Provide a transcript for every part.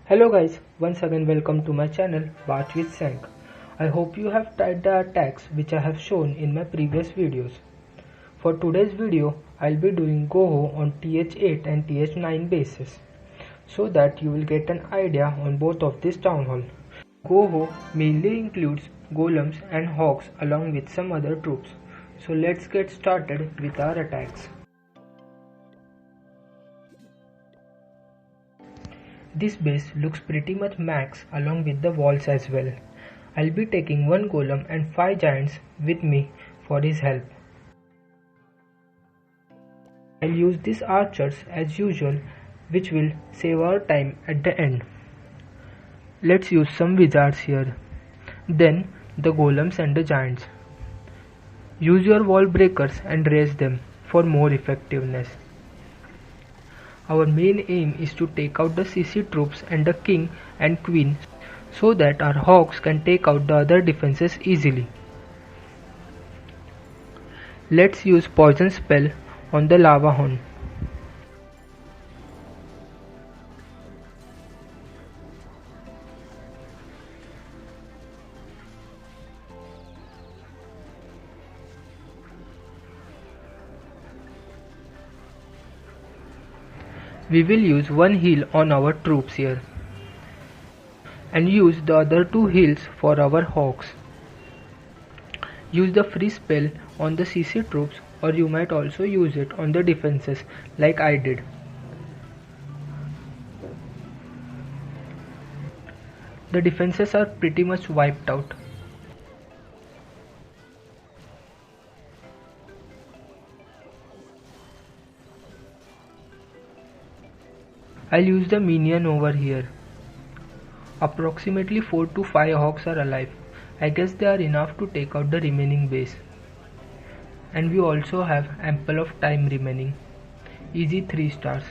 Hello guys, once again welcome to my channel Baat with Sank. I hope you have tried the attacks which I have shown in my previous videos. For today's video, I'll be doing Goho on TH8 and TH9 bases, so that you will get an idea on both of this town hall. Goho mainly includes golems and hogs along with some other troops. So let's get started with our attacks. This base looks pretty much max along with the walls as well. I'll be taking one golem and 5 giants with me for his help. I'll use these archers as usual, which will save our time at the end. Let's use some wizards here. Then the golems and the giants. Use your wall breakers and raise them for more effectiveness. Our main aim is to take out the CC troops and the king and queen so that our hogs can take out the other defenses easily. Let's use poison spell on the lava horn. We will use one heal on our troops here and use the other 2 heals for our hogs. Use the free spell on the CC troops, or you might also use it on the defenses like I did. The defenses are pretty much wiped out. I'll use the minion over here. Approximately 4 to 5 hogs are alive. I guess they are enough to take out the remaining base. And we also have ample of time remaining. Easy 3 stars.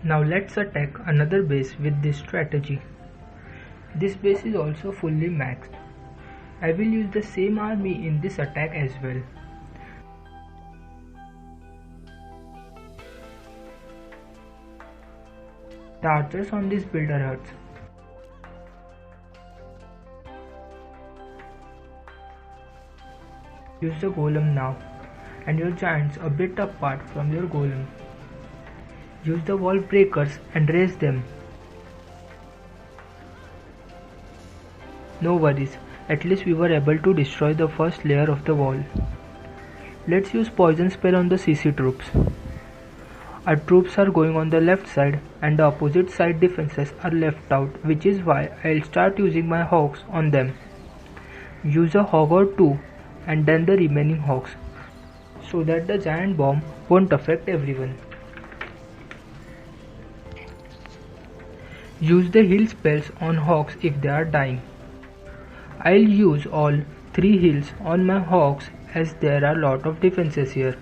Now let's attack another base with this strategy. This base is also fully maxed. I will use the same army in this attack as well. The archers on this builder hurts. Use the golem now, and your giants a bit apart from your golem. Use the wall breakers and raise them. No worries, at least we were able to destroy the first layer of the wall. Let's use poison spell on the CC troops. Our troops are going on the left side and the opposite side defenses are left out, which is why I'll start using my hogs on them. Use a hog or 2 and then the remaining hogs, so that the giant bomb won't affect everyone. Use the heal spells on hogs if they are dying. I'll use all 3 heals on my hogs as there are a lot of defenses here.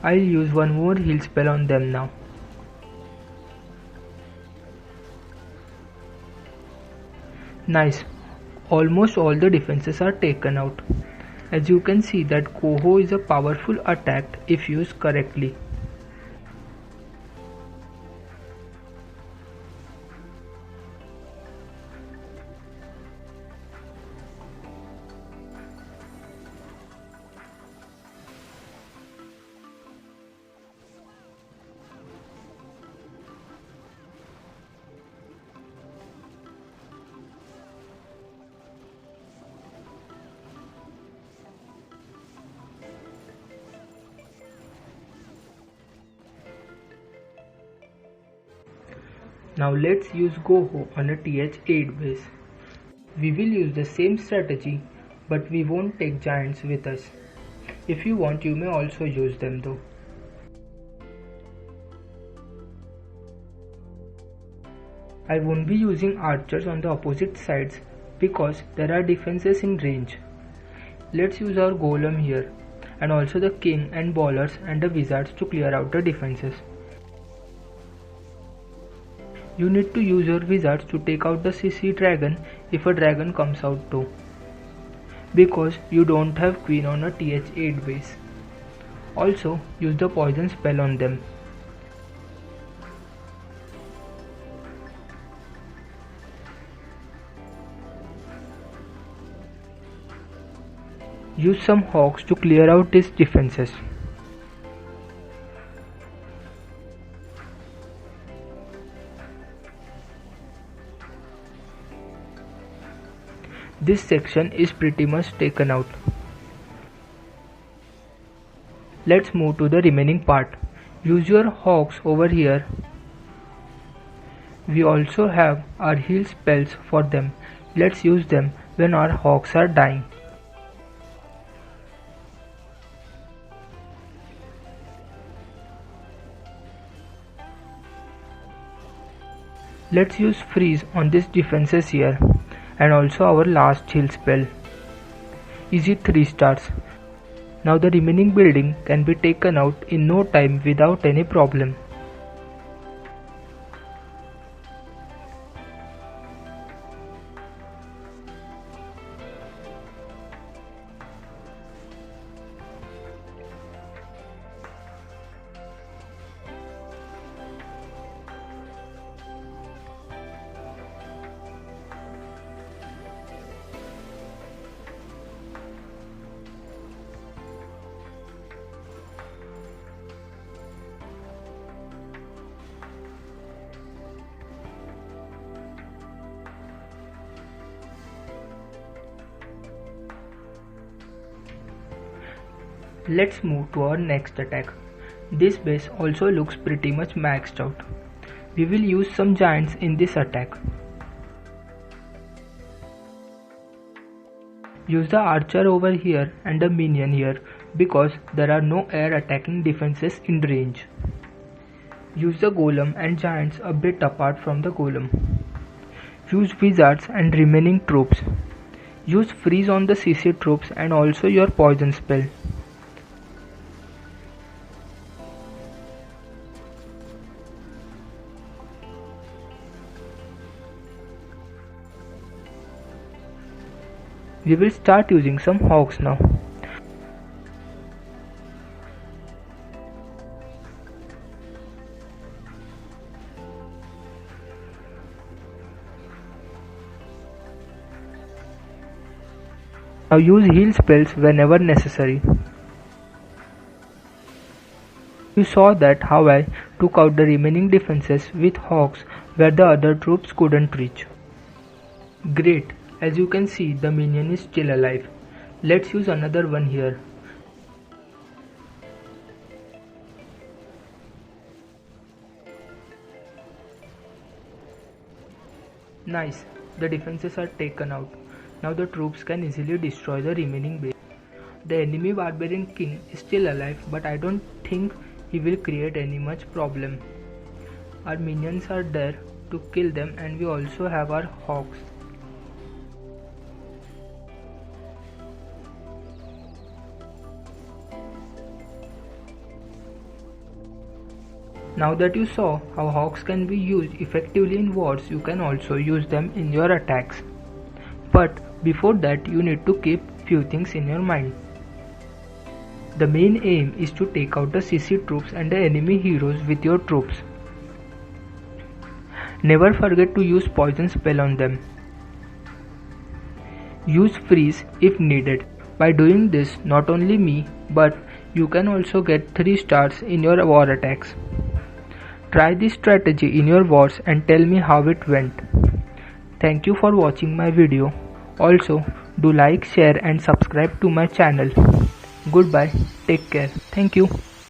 I'll use one more heal spell on them now. Nice, almost all the defenses are taken out. As you can see that Goho is a powerful attack if used correctly. Now let's use Goho on a TH8 base. We will use the same strategy, but we won't take giants with us. If you want, you may also use them though. I won't be using archers on the opposite sides because there are defenses in range. Let's use our golem here and also the king and ballers and the wizards to clear out the defenses. You need to use your wizards to take out the CC dragon if a dragon comes out too, because you don't have queen on a TH8 base. Also use the poison spell on them. Use some hawks to clear out these defenses. This section is pretty much taken out. Let's move to the remaining part. Use your hawks over here. We also have our heal spells for them. Let's use them when our hawks are dying. Let's use freeze on these defenses here and also our last heal spell. Easy 3 stars. Now the remaining building can be taken out in no time without any problem. Let's move to our next attack. This base also looks pretty much maxed out. We will use some giants in this attack. Use the archer over here and the minion here because there are no air attacking defenses in range. Use the golem and giants a bit apart from the golem. Use wizards and remaining troops. Use freeze on the CC troops and also your poison spell. We will start using some hawks now. Now use heal spells whenever necessary. You saw that how I took out the remaining defenses with hawks where the other troops couldn't reach. Great. As you can see, the minion is still alive. Let's use another one here. Nice, the defenses are taken out. Now the troops can easily destroy the remaining base. The enemy barbarian king is still alive, but I don't think he will create any much problem. Our minions are there to kill them and we also have our hawks. Now that you saw how hawks can be used effectively in wars, you can also use them in your attacks. But before that, you need to keep few things in your mind. The main aim is to take out the CC troops and the enemy heroes with your troops. Never forget to use poison spell on them. Use freeze if needed. By doing this, not only me, but you can also get 3 stars in your war attacks. Try this strategy in your wars and tell me how it went. Thank you for watching my video. Also, do like, share and subscribe to my channel. Goodbye. Take care. Thank you.